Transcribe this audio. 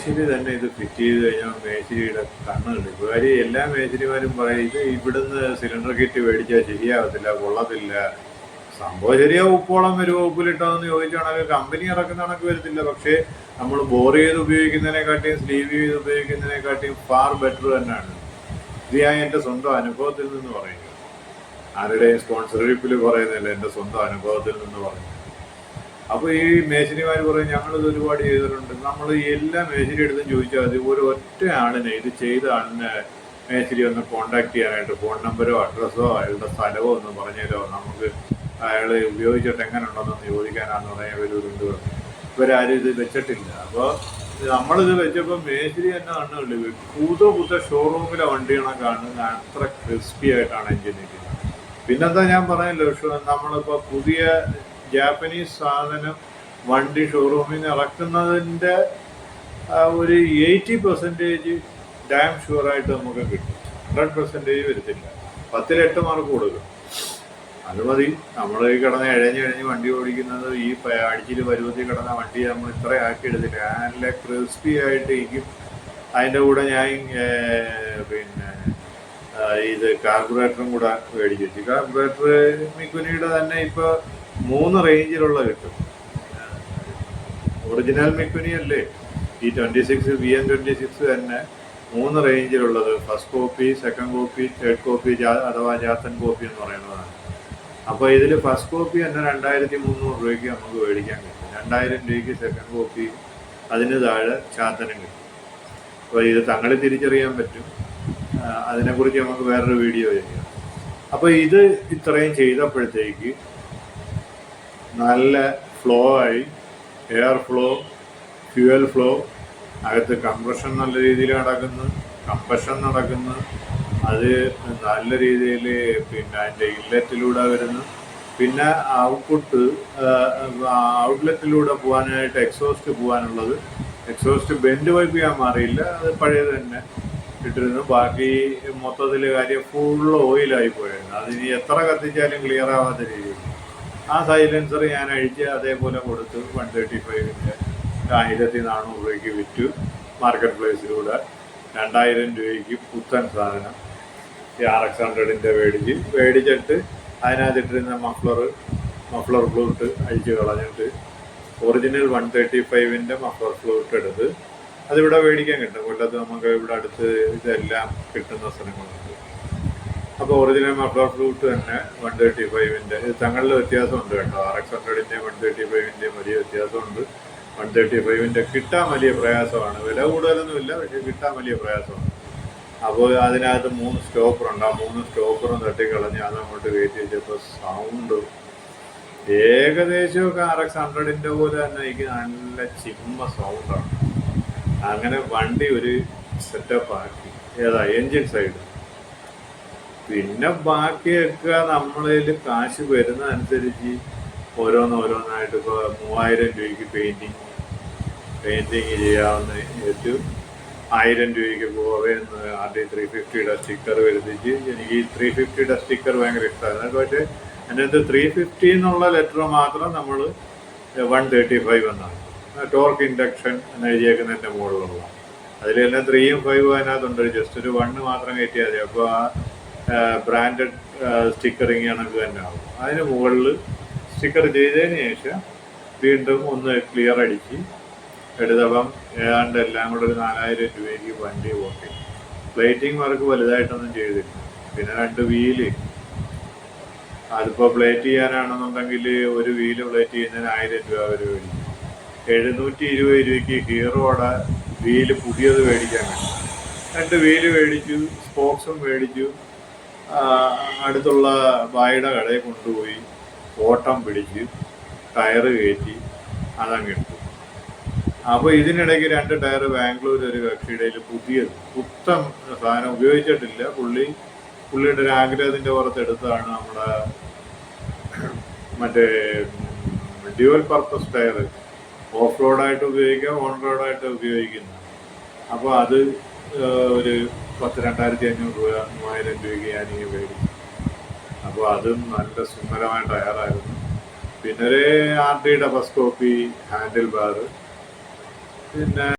മേശിരി തന്നെ ഇത് ഫിറ്റ് ചെയ്ത് കഴിഞ്ഞാൽ മേശിരിയുടെ കണ്ണുണ്ട്. കാര്യം എല്ലാ മേശിരിമാരും പറയും ഇത് ഇവിടുന്ന് സിലിണ്ടർ കിറ്റ് മേടിച്ചാൽ ശരിയാകത്തില്ല, കൊള്ളത്തില്ല. സംഭവം ശരിയാ, ഉപ്പോളം വരുമോ, ഉപ്പിലിട്ടോന്ന് ചോദിച്ചാണെങ്കിൽ കമ്പനി ഇറക്കുന്ന കണക്ക് വരത്തില്ല. പക്ഷേ നമ്മൾ ബോർ ചെയ്ത് ഉപയോഗിക്കുന്നതിനെക്കാട്ടിയും സ്ലീവ് ചെയ്ത് ഉപയോഗിക്കുന്നതിനെക്കാട്ടിയും ഫാർ ബെറ്റർ തന്നെയാണ്. ഇത് ഞാൻ എൻ്റെ സ്വന്തം അനുഭവത്തിൽ നിന്ന് പറയുന്നത്, ആരുടെയും സ്പോൺസർഷിപ്പിൽ പറയുന്നില്ല, എൻ്റെ സ്വന്തം അനുഭവത്തിൽ നിന്ന് പറയുന്നത്. അപ്പോൾ ഈ മേശരിമാർ പറയും ഞങ്ങളിത് ഒരുപാട് ചെയ്തിട്ടുണ്ട്. നമ്മൾ എല്ലാ മേശരി എടുത്തും ചോദിച്ചാൽ മതി, ഒരു ഒറ്റ ആളിനെ ഇത് ചെയ്ത ആളിനെ മേശരി ഒന്ന് കോണ്ടാക്ട് ചെയ്യാനായിട്ട് ഫോൺ നമ്പരോ അഡ്രസ്സോ അയാളുടെ സ്ഥലമോ ഒന്ന് പറഞ്ഞാലോ നമുക്ക് അയാൾ ഉപയോഗിച്ചിട്ട് എങ്ങനെ ഉണ്ടെന്നൊന്ന് ചോദിക്കാനാന്ന് പറയാൻ ഇവരുണ്ട്. ഇവരാരും ഇത് വെച്ചിട്ടില്ല. അപ്പോൾ നമ്മളിത് വെച്ചപ്പോൾ മേശരി തന്നെ കണ്ണുള്ളൂ, പുതിയ ഷോറൂമിലെ വണ്ടി കണക്കാണ്, അത്ര ക്രിസ്പി ആയിട്ടാണ് എഞ്ചിൻ നിൽക്കുന്നത്. പിന്നെന്താ ഞാൻ പറയാമല്ലോ, നമ്മളിപ്പോൾ പുതിയ ജാപ്പനീസ് സാധനം വണ്ടി ഷോറൂമിൽ നിന്ന് ഇറക്കുന്നതിൻ്റെ ഒരു 80% ഡാം ഷുവറായിട്ട് നമുക്ക് കിട്ടും. 100% വരത്തില്ല. 10-8 മാർക്ക് കൊടുക്കും. അത് മതി. നമ്മൾ ഈ കിടന്ന് ഇഴഞ്ഞ് വണ്ടി ഓടിക്കുന്നത്, ഈ അടിച്ചിൽ പരുവത്തിൽ കിടന്ന വണ്ടി നമ്മൾ ഇത്ര ആക്കി എടുത്തില്ല, നല്ല ക്രിസ്പി ആയിട്ട് ഇരിക്കും. അതിൻ്റെ കൂടെ ഞാൻ പിന്നെ ഇത് കാർബറേറ്ററും കൂടെ മേടിച്ച് വെച്ചു. കാർബറേറ്റർ മിക്കുനിയുടെ തന്നെ ഇപ്പോൾ 3 റേഞ്ചിലുള്ള കിട്ടും. ഒറിജിനൽ മിക്കുനി അല്ലേ ഈ 26 BM26 തന്നെ 3 റേഞ്ചിലുള്ളത്. First copy, second copy, third copy അഥവാ ജാത്തൻ കോപ്പി എന്ന് പറയുന്നതാണ്. അപ്പോൾ ഇതിൽ ഫസ്റ്റ് കോപ്പി തന്നെ 2300 രൂപയ്ക്ക് നമുക്ക് മേടിക്കാൻ കിട്ടും. 2000 രൂപയ്ക്ക് സെക്കൻഡ് കോപ്പി, അതിന് താഴെ ചാത്തനും കിട്ടും. അപ്പോൾ ഇത് തങ്ങളെ തിരിച്ചറിയാൻ പറ്റും. അതിനെക്കുറിച്ച് നമുക്ക് വേറൊരു വീഡിയോ ചെയ്യാം. അപ്പോൾ ഇത് ഇത്രയും ചെയ്തപ്പോഴത്തേക്ക് നല്ല ഫ്ലോ ആയി, എയർ ഫ്ലോ, ഫ്യൂവൽ ഫ്ലോ, അകത്ത് കംപ്രഷൻ നല്ല രീതിയിൽ നടക്കുന്നു, കമ്പഷൻ നടക്കുന്നു. അത് നല്ല രീതിയിൽ പിന്നെ അതിൻ്റെ ഇൻലെറ്റിലൂടെ വരുന്നു. പിന്നെ ഔട്ട്ലെറ്റിലൂടെ പോകാനായിട്ട് എക്സോസ്റ്റ് പോകാനുള്ളത്, എക്സോസ്റ്റ് ബെൻഡ് പൈപ്പ് ചെയ്യാൻ മാറിയില്ല, അത് പഴയത് തന്നെ ഇട്ടിരുന്നു. ബാക്കി മൊത്തത്തിൽ കാര്യം ഫുള്ള് ഓയിലായി പോയിരുന്നു. അതിന് എത്ര കത്തിച്ചാലും ക്ലിയർ ആവാത്ത രീതിയിൽ ആ സൈലൻസർ ഞാൻ അഴിച്ച് അതേപോലെ കൊടുത്ത് 135-ൻ്റെ 1400 രൂപയ്ക്ക് വിറ്റു. മാർക്കറ്റ് പ്ലേസിലൂടെ 2000 രൂപയ്ക്ക് പുത്തൻ സാധനം RX-100ൻ്റെ മേടിച്ചിട്ട് അതിനകത്തിട്ടിരുന്ന മഫ്ലർ ഫ്ലൂട്ട് അഴിച്ച് കളഞ്ഞിട്ട് ഒറിജിനൽ 135-ൻ്റെ മഫ്ലർ ഫ്ലൂട്ട് എടുത്ത് അതിവിടെ മേടിക്കാൻ കിട്ടും. കൊല്ലത്ത് നമുക്ക് ഇവിടെ അടുത്ത് ഇതെല്ലാം കിട്ടുന്ന സ്ഥലങ്ങളുണ്ട്. അപ്പോൾ ഒറിജിനൽ മഫ്ലർ ഫ്ലൂട്ട് തന്നെ 135-ൻ്റെ ഇത് തങ്ങളുടെ വ്യത്യാസമുണ്ട് കേട്ടോ. RX-100ൻ്റെയും 135-ൻ്റെയും വലിയ വ്യത്യാസമുണ്ട്. 135-ൻ്റെ കിട്ടാൻ വലിയ പ്രയാസമാണ്. വില കൂടുതലൊന്നുമില്ല, പക്ഷേ കിട്ടാൻ വലിയ പ്രയാസമാണ്. അപ്പോൾ അതിനകത്ത് 3 സ്റ്റോപ്പറുണ്ട്. ആ 3 സ്റ്റോപ്പറും തട്ടിക്കളഞ്ഞ് അതങ്ങോട്ട് കയറ്റി വെച്ചപ്പോൾ സൗണ്ട് ഏകദേശമൊക്കെ RX-100ൻ്റെ പോലെ തന്നെ എനിക്ക് നല്ല ചിമ്മ സൗണ്ടാണ്. അങ്ങനെ വണ്ടി ഒരു സെറ്റപ്പ് ആക്കി. Engine side. പിന്നെ ബാക്കിയൊക്കെ നമ്മളിൽ കാശ് വരുന്നതനുസരിച്ച് ഓരോന്നായിട്ട് ഇപ്പോൾ 3000 രൂപയ്ക്ക് പെയിൻറ്റിങ് ചെയ്യാവുന്ന ഏറ്റവും 1000 രൂപയ്ക്ക് പോവേന്ന് RD350യുടെ സ്റ്റിക്കർ വരുത്തിച്ച് എനിക്ക് ഈ 350യുടെ സ്റ്റിക്കർ ഭയങ്കര ഇഷ്ടമാണ്. പക്ഷേ അതിനകത്ത് 350 എന്നുള്ള ലെറ്റർ മാത്രം നമ്മൾ 135 എന്നാണ്. ടോർക്ക് ഇൻഡക്ഷൻ എന്ന് എഴുതിയേക്കുന്നതിൻ്റെ മുകളിലുള്ള അതിലെല്ലാം 3ഉം 5ഉം അതിനകത്തുണ്ട്. ജസ്റ്റ് ഒരു 1 മാത്രം കയറ്റിയാൽ മതി. അപ്പോൾ ആ ബ്രാൻഡഡ് സ്റ്റിക്കറിങ് കണക്ക് തന്നെ ആവും. അതിന് മുകളിൽ സ്റ്റിക്കർ ചെയ്തതിന് ശേഷം വീണ്ടും ഒന്ന് ക്ലിയർ അടിച്ച് എടുത്തപ്പം ഏതാണ്ട് എല്ലാം കൂടെ ഒരു 4000 രൂപയ്ക്ക് വണ്ടി ഓക്കെ. പ്ലേറ്റിംഗ് വർക്ക് വലുതായിട്ടൊന്നും ചെയ്തില്ല. പിന്നെ 2 വീല്, അതിപ്പോൾ പ്ലേറ്റ് ചെയ്യാനാണെന്നുണ്ടെങ്കിൽ ഒരു വീല് പ്ലേറ്റ് ചെയ്യുന്നതിന് 1000 രൂപ അവർ മേടിക്കും. 720 രൂപയ്ക്ക് ഹീറോയുടെ വീല് പുതിയത് മേടിക്കാൻ വേണ്ടി 2 വീല് മേടിച്ചു, സ്പോക്സും മേടിച്ചു. അടുത്തുള്ള ബായുടെ കടയിൽ കൊണ്ടുപോയി ഓട്ടം പിടിച്ച് ടയറ് കയറ്റി അതങ്ങിട്ടു. അപ്പോൾ ഇതിനിടയ്ക്ക് 2 ടയർ ബാംഗ്ലൂർ ഒരു കക്ഷിയിടയിൽ പുത്തൻ സാധനം ഉപയോഗിച്ചിട്ടില്ല. പുള്ളിയുടെ ഒരു ആഗ്രഹത്തിൻ്റെ പുറത്തെടുത്താണ് നമ്മുടെ മറ്റേ ഡ്യുവൽ പർപ്പസ് ടയർ. ഓഫ് റോഡായിട്ട് ഉപയോഗിക്കാം, ഓൺ റോഡായിട്ട് ഉപയോഗിക്കുന്നത്. അപ്പോൾ അത് ഒരു 2500 രൂപ 3000 രൂപയ്ക്ക് ഞാനിങ്ങനെ മേടിച്ചു. അപ്പോൾ അതും നല്ല സുന്ദരമായ ടയറായിരുന്നു. പിന്നെ ഒരു RDയുടെ ഫസ്റ്റ് കോപ്പി ഹാൻഡിൽ ബാർ, പിന്നെ